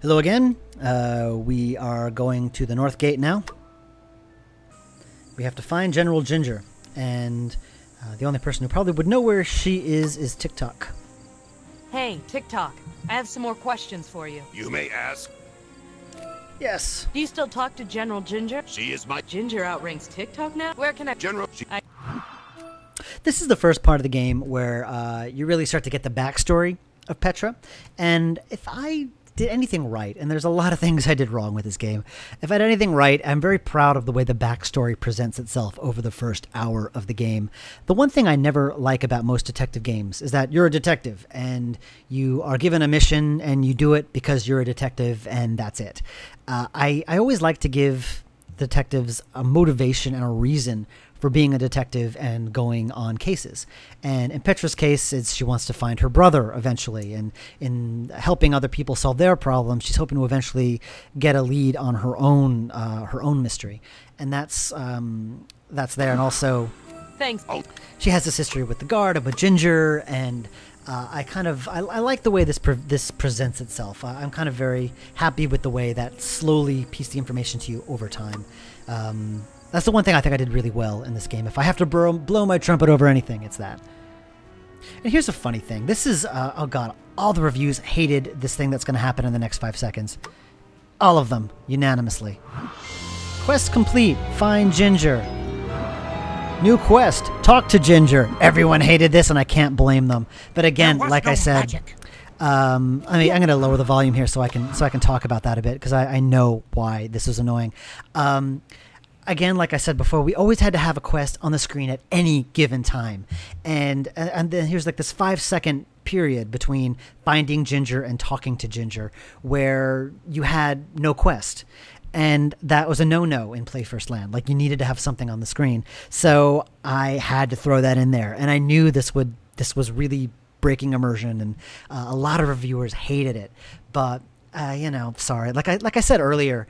Hello again. We are going to the North Gate now. We have to find General Ginger, and the only person who probably would know where she is TikTok. Hey, TikTok. I have some more questions for you. You may ask. Yes. Do you still talk to General Ginger? She is my Ginger outranks TikTok now? Where can I... general. This is the first part of the game where you really start to get the backstory of Petra, and if I did anything right, and there's a lot of things I did wrong with this game, if I did anything right, I'm very proud of the way the backstory presents itself over the first hour of the game. The one thing I never like about most detective games is that you're a detective and you are given a mission and you do it because you're a detective and that's it. I always like to give detectives a motivation and a reason for being a detective and going on cases. And in Petra's case, she wants to find her brother eventually, and in helping other people solve their problems, she's hoping to eventually get a lead on her own mystery. And that's there. And also, Thanks. she has this history with the guard and with Ginger, and I like the way this presents itself. I'm kind of very happy with the way that slowly pieced the information to you over time. That's the one thing I think I did really well in this game. If I have to blow my trumpet over anything, it's that. And here's a funny thing. This is, oh god, all the reviews hated this thing that's going to happen in the next 5 seconds. All of them, unanimously. Quest complete. Find Ginger. New quest. Talk to Ginger. Everyone hated this, and I can't blame them. But again, like I said, I mean, I'm going to lower the volume here so I can talk about that a bit, because I know why this is annoying. Again, like I said before, we always had to have a quest on the screen at any given time. And then here's like this 5-second period between finding Ginger and talking to Ginger where you had no quest. And that was a no-no in Play First Land. Like, you needed to have something on the screen. So I had to throw that in there. And I knew this was really breaking immersion, and a lot of reviewers hated it. But, you know, sorry. Like I said earlier,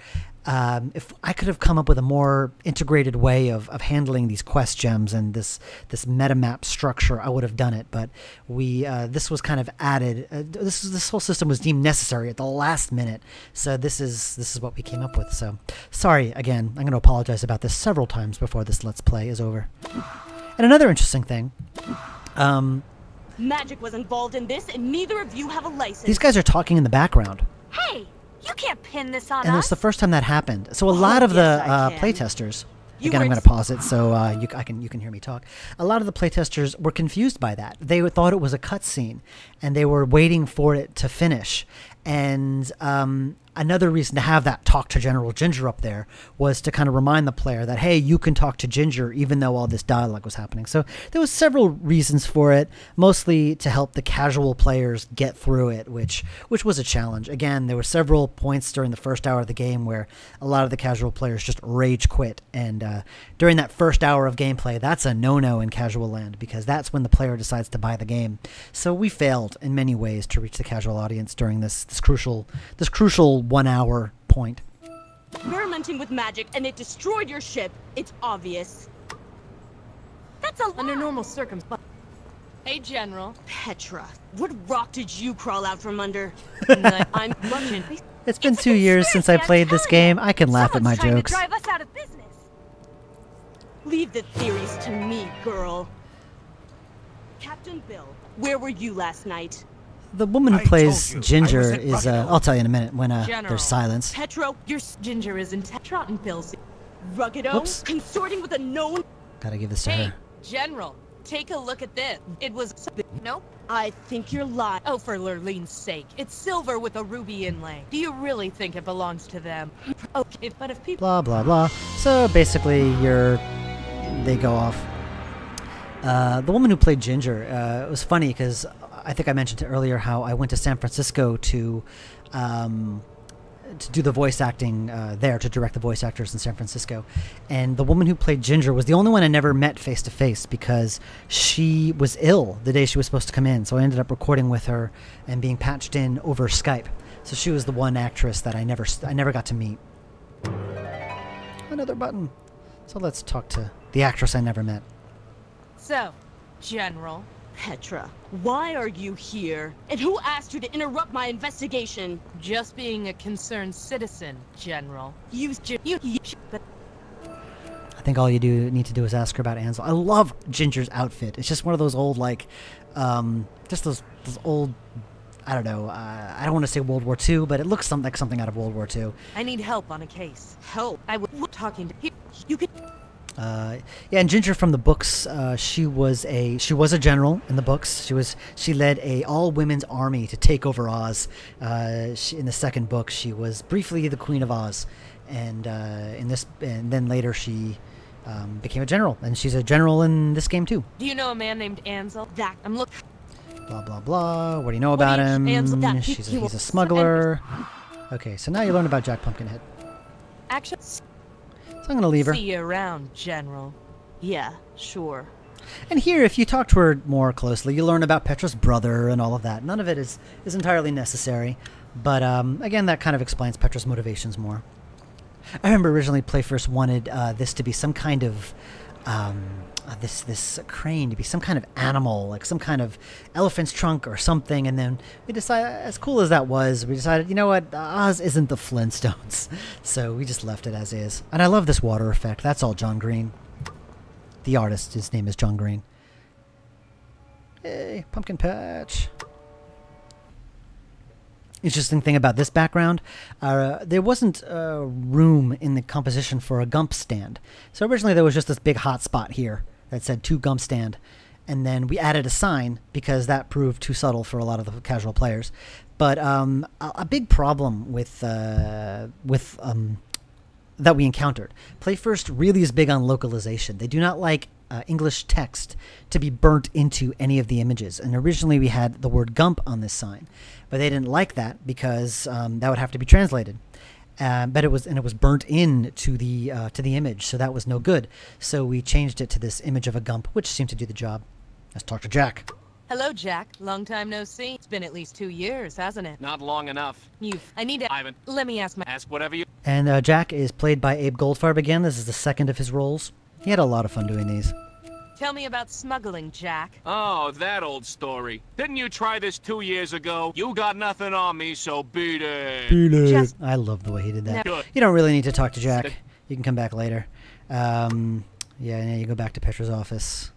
if I could have come up with a more integrated way of handling these quest gems and this meta map structure, I would have done it. But this was kind of added. This whole system was deemed necessary at the last minute. So this is what we came up with. So sorry again. I'm going to apologize about this several times before this Let's Play is over. And another interesting thing. Magic was involved in this, and neither of you have a license. These guys are talking in the background. Hey, you can't pin this on And it was the first time that happened. So a lot of the playtesters, again, I'm going to pause it so you can hear me talk. A lot of the playtesters were confused by that. They thought it was a cutscene, and they were waiting for it to finish. And another reason to have that talk to General Ginger up there was to kind of remind the player that, hey, you can talk to Ginger even though all this dialogue was happening. So there was several reasons for it, mostly to help the casual players get through it, which was a challenge. Again, there were several points during the first hour of the game where a lot of the casual players just rage quit. And during that first hour of gameplay, that's a no-no in casual land, because that's when the player decides to buy the game. So we failed in many ways to reach the casual audience during this crucial 1 hour point. Experimenting with magic, and it destroyed your ship. It's obvious. That's a lie. Under normal circumstances. Hey, General. Petra, what rock did you crawl out from under? I'm Russian. It's been 2 years since I played this game. I can laugh at my jokes. To drive us out of business. Leave the theories to me, girl. Captain Bill, where were you last night? The woman who plays Ginger is, I'll tell you in a minute when there's silence. Petro, your Ginger is in Trotton Pills. Ruggido, Whoops. consorting with a known... Gotta give this to Hey, her. General, take a look at this. It was... Nope. I think you're lying. Oh, for Lurleen's sake. It's silver with a ruby inlay. Do you really think it belongs to them? Okay, but if people... Blah, blah, blah. So basically, they go off. The woman who played Ginger, it was funny because I think I mentioned earlier how I went to San Francisco to do the voice acting there, to direct the voice actors in San Francisco. And the woman who played Ginger was the only one I never met face-to-face because she was ill the day she was supposed to come in. So I ended up recording with her and being patched in over Skype. So she was the one actress that I never got to meet. Another button. So let's talk to the actress I never met. So, General, Petra, why are you here? And who asked you to interrupt my investigation? Just being a concerned citizen, General. I think all you need to do is ask her about Ansel. I love Ginger's outfit. It's just one of those old, like, just those old, I don't know, I don't want to say World War II, but it looks like something out of World War II. I need help on a case. Help. I was talking to you. Could. Yeah, and Ginger from the books, she was a general in the books. She led a all women's army to take over Oz. In the second book, she was briefly the Queen of Oz, and then later she became a general, and she's a general in this game too. Do you know a man named Ansel? That I'm looking. Blah blah blah. What do you know about him? He's a smuggler. Okay, so now you learn about Jack Pumpkinhead. Actually. So I'm going to leave her. See you around, General. Yeah, sure. And here, if you talk to her more closely, you learn about Petra's brother and all of that. None of it is entirely necessary. But, again, that kind of explains Petra's motivations more. I remember originally Playfirst wanted this to be some kind of... this crane to be some kind of animal, like some kind of elephant's trunk or something, and then we decided, as cool as that was, we decided, you know what, Oz isn't the Flintstones, so we just left it as is. And I love this water effect. That's all John Green. The artist, his name is John Green. Hey, pumpkin patch. Interesting thing about this background, there wasn't room in the composition for a Gump stand. So originally there was just this big hot spot here that said to Gump stand, and then we added a sign because that proved too subtle for a lot of the casual players. But a big problem with that we encountered. Playfirst really is big on localization. They do not like English text to be burnt into any of the images. And originally we had the word Gump on this sign, but they didn't like that because that would have to be translated. But it was burnt in to the image, so that was no good. So we changed it to this image of a Gump, which seemed to do the job. Let's talk to Jack. Hello, Jack. Long time no see. It's been at least 2 years, hasn't it? Not long enough. I need to... Ivan. Let me ask my... Ask whatever you... And Jack is played by Abe Goldfarb again. This is the second of his roles. He had a lot of fun doing these. Tell me about smuggling, Jack. Oh, that old story. Didn't you try this 2 years ago? You got nothing on me, so beat it. Beat it. Just- I love the way he did that. Good. You don't really need to talk to Jack. You can come back later. Yeah, you go back to Petra's office.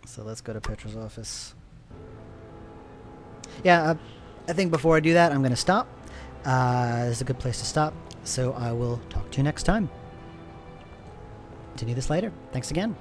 So let's go to Petra's office. Yeah, I think before I do that, I'm going to stop. This is a good place to stop. So I will talk to you next time. Continue this later. Thanks again.